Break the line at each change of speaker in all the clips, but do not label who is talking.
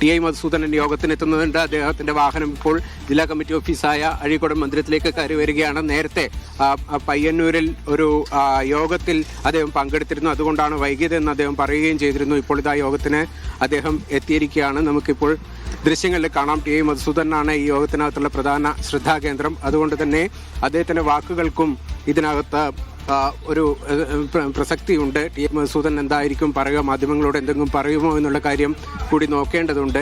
ടി.ഐ. മധുസൂദനൻ യോഗത്തിനെത്തുന്നുണ്ട്. അദ്ദേഹത്തിന്റെ വാഹനം ഇപ്പോൾ ജില്ലാ കമ്മിറ്റി ഓഫീസായ അഴീക്കോട് മന്ദിരത്തിലേക്ക് കയറി വരികയാണ്. നേരത്തെ പയ്യന്നൂരിൽ ഒരു യോഗത്തിൽ അദ്ദേഹം പങ്കെടുത്തിരുന്നു, അതുകൊണ്ടാണ് വൈകിയതെന്ന് അദ്ദേഹം പറയുകയും ചെയ്തിരുന്നു. ഇപ്പോൾ ഇതാ യോഗത്തിന് അദ്ദേഹം എത്തിയിരിക്കുകയാണ്. നമുക്കിപ്പോൾ ദൃശ്യങ്ങളിൽ കാണാം. ടി.ഐ. മധുസൂദനാണ് ഈ യോഗത്തിനകത്തുള്ള പ്രധാന ശ്രദ്ധാകേന്ദ്രം. അതുകൊണ്ട് തന്നെ അദ്ദേഹത്തിന്റെ വാക്കുകൾക്കും ഇതിനകത്ത് ഒരു പ്രസക്തിയുണ്ട്. ടി.ഐ. മധുസൂദൻ എന്തായിരിക്കും പറയുക, മാധ്യമങ്ങളോട് എന്തെങ്കിലും പറയുമോ എന്നുള്ള കാര്യം കൂടി നോക്കേണ്ടതുണ്ട്.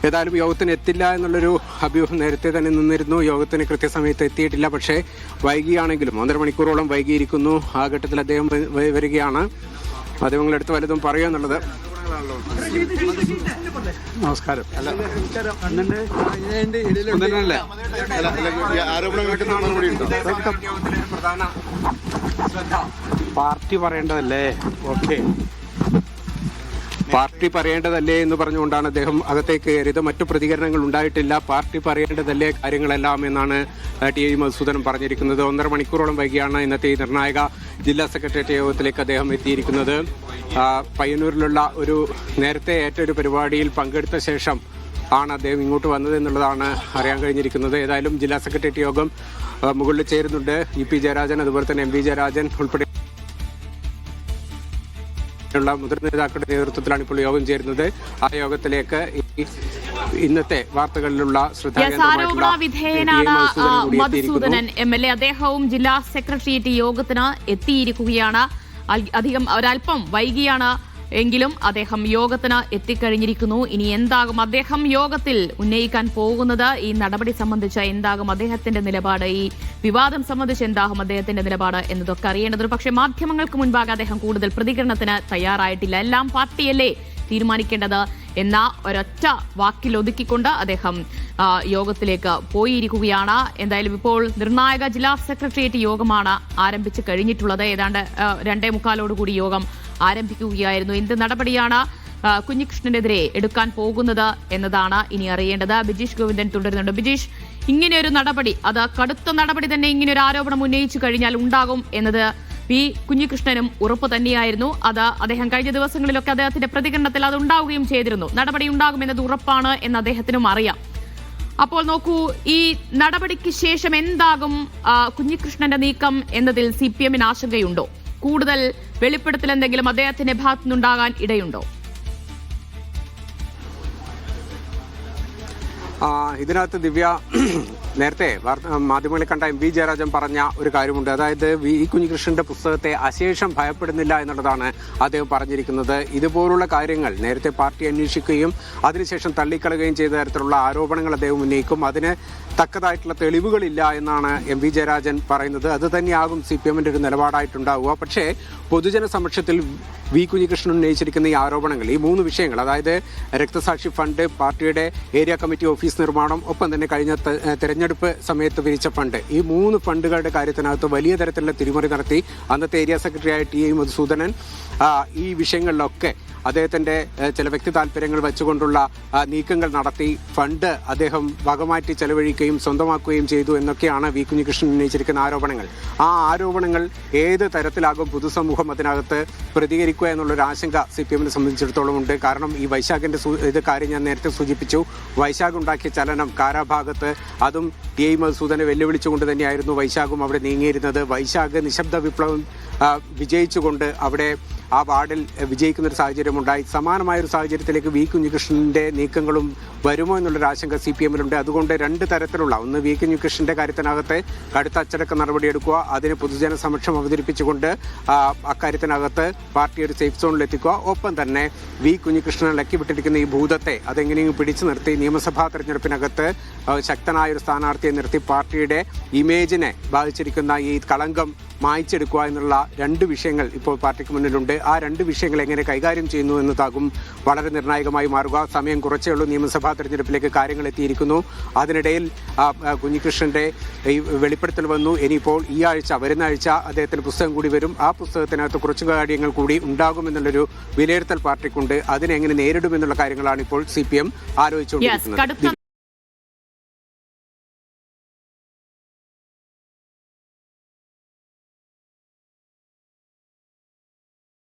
ഏതായാലും യോഗത്തിന് എത്തില്ല എന്നുള്ളൊരു അഭ്യൂഹം നേരത്തെ തന്നെ നിന്നിരുന്നു. യോഗത്തിന് കൃത്യസമയത്ത് എത്തിയിട്ടില്ല, പക്ഷേ വൈകിയാണെങ്കിലും 1.5 മണിക്കൂറോളം വൈകിയിരിക്കുന്നു. ആ ഘട്ടത്തിൽ അദ്ദേഹം വരികയാണ്. മാധ്യമങ്ങളെടുത്ത് വലുതും പറയുക എന്നുള്ളത്. നമസ്കാരം. പ്രധാന പാർട്ടി പറയേണ്ടതല്ലേ, ഓക്കെ, പാർട്ടി പറയേണ്ടതല്ലേ എന്ന് പറഞ്ഞുകൊണ്ടാണ് അദ്ദേഹം അകത്തേക്ക് കയറിയത്. മറ്റു പ്രതികരണങ്ങൾ ഉണ്ടായിട്ടില്ല. പാർട്ടി പറയേണ്ടതല്ലേ കാര്യങ്ങളെല്ലാം എന്നാണ് ടി.ഐ. മധുസൂദനൻ പറഞ്ഞിരിക്കുന്നത്. 1.5 മണിക്കൂറോളം വൈകിയാണ് ഇന്നത്തെ ഈ നിർണായക ജില്ലാ സെക്രട്ടേറിയറ്റ് യോഗത്തിലേക്ക് അദ്ദേഹം എത്തിയിരിക്കുന്നത്. പയ്യന്നൂരിലുള്ള ഒരു നേരത്തെ ഏറ്റൊരു പരിപാടിയിൽ പങ്കെടുത്ത ശേഷം ആണ് അദ്ദേഹം ഇങ്ങോട്ട് വന്നത് എന്നുള്ളതാണ് അറിയാൻ കഴിഞ്ഞിരിക്കുന്നത്. ഏതായാലും ജില്ലാ സെക്രട്ടേറിയറ്റ് യോഗം മുകളിൽ ചേരുന്നുണ്ട്. ഇ.പി. ജയരാജൻ, അതുപോലെ തന്നെ എം.വി. ജയരാജൻ ഉൾപ്പെടെ മുതിർന്ന നേതാക്കളുടെ നേതൃത്വത്തിലാണ് ഇപ്പോൾ യോഗം ചേരുന്നത്. ആ യോഗത്തിലേക്ക് ഇന്നത്തെ വാർത്തകളിലുള്ള
വിധേയനാണ് മധുസൂദനൻ എം.എൽ.എ. അദ്ദേഹവും ജില്ലാ സെക്രട്ടേറിയറ്റ് യോഗത്തിന് എത്തിയിരിക്കുകയാണ്. ഒരൽപ്പം വൈകിയാണ് എങ്കിലും അദ്ദേഹം യോഗത്തിന് എത്തിക്കഴിഞ്ഞിരിക്കുന്നു. ഇനി എന്താകും അദ്ദേഹം യോഗത്തിൽ ഉന്നയിക്കാൻ പോകുന്നത്, ഈ നടപടി സംബന്ധിച്ച് എന്താകും അദ്ദേഹത്തിന്റെ നിലപാട്, ഈ വിവാദം സംബന്ധിച്ച് എന്താകും അദ്ദേഹത്തിന്റെ നിലപാട് എന്നതൊക്കെ അറിയേണ്ടതുണ്ട്. പക്ഷേ മാധ്യമങ്ങൾക്ക് മുൻപാകെ അദ്ദേഹം കൂടുതൽ പ്രതികരണത്തിന് തയ്യാറായിട്ടില്ല. എല്ലാം പാർട്ടിയല്ലേ തീരുമാനിക്കേണ്ടത് എന്ന ഒരൊറ്റ വാക്കിൽ ഒതുക്കിക്കൊണ്ട് അദ്ദേഹം യോഗത്തിലേക്ക് പോയിരിക്കുകയാണ്. എന്തായാലും ഇപ്പോൾ നിർണായക ജില്ലാ സെക്രട്ടേറിയറ്റ് യോഗമാണ് ആരംഭിച്ചു കഴിഞ്ഞിട്ടുള്ളത്. ഏതാണ്ട് 2:45 യോഗം ആരംഭിക്കുകയായിരുന്നു. എന്ത് നടപടിയാണ് കുഞ്ഞികൃഷ്ണനെതിരെ എടുക്കാൻ പോകുന്നത് എന്നതാണ് ഇനി അറിയേണ്ടത്. ബിജീഷ് ഗോവിന്ദൻ തുടരുന്നുണ്ട്. ബിജീഷ്, ഇങ്ങനെയൊരു നടപടി, അത് കടുത്ത നടപടി തന്നെ, ഇങ്ങനെയൊരു ആരോപണം ഉന്നയിച്ചു കഴിഞ്ഞാൽ ഉണ്ടാകും എന്നത് പി കുഞ്ഞികൃഷ്ണനും ഉറപ്പ് തന്നെയായിരുന്നു. അത് അദ്ദേഹം കഴിഞ്ഞ ദിവസങ്ങളിലൊക്കെ അദ്ദേഹത്തിന്റെ പ്രതികരണത്തിൽ അത് ഉണ്ടാവുകയും ചെയ്തിരുന്നു. നടപടി ഉണ്ടാകുമെന്നത് ഉറപ്പാണ് എന്ന് അദ്ദേഹത്തിനും അറിയാം. അപ്പോൾ നോക്കൂ, ഈ നടപടിക്ക് ശേഷം എന്താകും കുഞ്ഞികൃഷ്ണന്റെ നീക്കം എന്നതിൽ CPM-ന് ആശങ്കയുണ്ടോ? കൂടുതൽ വെളിപ്പെടുത്തൽ എന്തെങ്കിലും അദ്ദേഹത്തിന്റെ ഭാഗത്തുനിന്നുണ്ടാകാൻ ഇടയുണ്ടോ?
ഇതിനകത്ത് ദിവ്യ, നേരത്തെ മാധ്യമങ്ങളിൽ കണ്ട എം.വി. ജയരാജൻ പറഞ്ഞ ഒരു കാര്യമുണ്ട്. അതായത് വി കുഞ്ഞികൃഷ്ണന്റെ പുസ്തകത്തെ അശേഷം ഭയപ്പെടുന്നില്ല എന്നുള്ളതാണ് അദ്ദേഹം പറഞ്ഞിരിക്കുന്നത്. ഇതുപോലുള്ള കാര്യങ്ങൾ നേരത്തെ പാർട്ടി അന്വേഷിക്കുകയും അതിനുശേഷം തള്ളിക്കളയുകയും ചെയ്ത തരത്തിലുള്ള ആരോപണങ്ങൾ അദ്ദേഹം ഉന്നയിക്കും. അതിന് തക്കതായിട്ടുള്ള തെളിവുകളില്ല എന്നാണ് എം.വി. ജയരാജൻ പറയുന്നത്. അത് തന്നെയാകും CPM-ന്റെ ഒരു നിലപാടായിട്ടുണ്ടാവുക. പക്ഷേ പൊതുജന സമക്ഷത്തിൽ വി കുഞ്ഞികൃഷ്ണൻ ഉന്നയിച്ചിരിക്കുന്ന ഈ ആരോപണങ്ങൾ, ഈ 3 വിഷയങ്ങൾ, അതായത് രക്തസാക്ഷി ഫണ്ട്, പാർട്ടിയുടെ ഏരിയ കമ്മിറ്റി ഓഫീസ് നിർമ്മാണം, ഒപ്പം തന്നെ കഴിഞ്ഞ തെരഞ്ഞെടുപ്പ് സമയത്ത് പിരിച്ച ഫണ്ട്, ഈ 3 ഫണ്ടുകളുടെ കാര്യത്തിനകത്ത് വലിയ തരത്തിലുള്ള തിരിമറി നടത്തി അന്നത്തെ ഏരിയ സെക്രട്ടറിയായ ടി.ഐ. മധുസൂദനൻ ഈ വിഷയങ്ങളിലൊക്കെ അദ്ദേഹത്തിന്റെ ചില വ്യക്തി താല്പര്യങ്ങൾ വെച്ചുകൊണ്ടുള്ള നീക്കങ്ങൾ നടത്തി ഫണ്ട് അദ്ദേഹം വകമാറ്റി ചെലവഴിക്കുകയും സ്വന്തമാക്കുകയും ചെയ്തു എന്നൊക്കെയാണ് വി കുഞ്ഞികൃഷ്ണൻ ഉന്നയിച്ചിരിക്കുന്ന ആരോപണങ്ങൾ. ആ ആരോപണങ്ങൾ ഏത് തരത്തിലാകും പൊതുസമൂഹം അതിനകത്ത് പ്രതികരിക്കുക എന്നുള്ളൊരു ആശങ്ക CPM-നെ സംബന്ധിച്ചിടത്തോളം ഉണ്ട്. കാരണം ഈ വൈശാഖിന്റെ കാര്യം ഞാൻ നേരത്തെ സൂചിപ്പിച്ചു. വൈശാഖ് ഉണ്ടാക്കിയ ചലനം കാരാഭാഗത്ത്, അതും ടി.ഐ. മധുസൂദനെ വെല്ലുവിളിച്ചുകൊണ്ട് തന്നെയായിരുന്നു വൈശാഖും അവിടെ നീങ്ങിയിരുന്നത്. വൈശാഖ് നിശബ്ദ വിപ്ലവം വിജയിച്ചുകൊണ്ട് അവിടെ ആ വാർഡിൽ വിജയിക്കുന്നൊരു സാഹചര്യമുണ്ടായി. സമാനമായൊരു സാഹചര്യത്തിലേക്ക് വി കുഞ്ഞികൃഷ്ണന്റെ നീക്കങ്ങളും വരുമോ എന്നുള്ളൊരു ആശങ്ക CPM-ലുണ്ട്. അതുകൊണ്ട് 2 തരത്തിലുള്ള, ഒന്ന് വി കുഞ്ഞികൃഷ്ണന്റെ കാര്യത്തിനകത്ത് കടുത്ത അച്ചടക്ക നടപടിയെടുക്കുക, അതിന് പൊതുജന സമക്ഷം അവതരിപ്പിച്ചുകൊണ്ട് അക്കാര്യത്തിനകത്ത് പാർട്ടി ഒരു സേഫ് സോണിലെത്തിക്കുക, ഒപ്പം തന്നെ വി കുഞ്ഞികൃഷ്ണൻ ലക്കിവിട്ടിരിക്കുന്ന ഈ ഭൂതത്തെ അതെങ്ങനെയും പിടിച്ചു നിർത്തി നിയമസഭാ തെരഞ്ഞെടുപ്പിനകത്ത് ശക്തനായൊരു സ്ഥാനാർത്ഥിയെ നിർത്തി പാർട്ടിയുടെ ഇമേജിനെ ബാധിച്ചിരിക്കുന്ന ഈ കളങ്കം മായ്ച്ചെടുക്കുക എന്നുള്ള 2 വിഷയങ്ങൾ ഇപ്പോൾ പാർട്ടിക്ക് മുന്നിലുണ്ട്. ആ 2 വിഷയങ്ങൾ എങ്ങനെ കൈകാര്യം ചെയ്യുന്നു എന്നതാകും വളരെ നിർണായകമായി മാറുക. സമയം കുറച്ചേ ഉള്ളൂ, നിയമസഭാ തെരഞ്ഞെടുപ്പിലേക്ക് കാര്യങ്ങൾ എത്തിയിരിക്കുന്നു. അതിനിടയിൽ കുഞ്ഞികൃഷ്ണന്റെ ഈ വെളിപ്പെടുത്തൽ വന്നു. ഇനിയിപ്പോൾ ഈ ആഴ്ച, വരുന്ന ആഴ്ച അദ്ദേഹത്തിന് പുസ്തകം കൂടി വരും. ആ പുസ്തകത്തിനകത്ത് കുറച്ച് കാര്യങ്ങൾ കൂടി ഉണ്ടാകുമെന്നുള്ളൊരു വിലയിരുത്തൽ പാർട്ടിക്കുണ്ട്. അതിനെങ്ങനെ നേരിടുമെന്നുള്ള കാര്യങ്ങളാണ് ഇപ്പോൾ CPM ആലോചിച്ചുകൊണ്ടിരിക്കുന്നത്.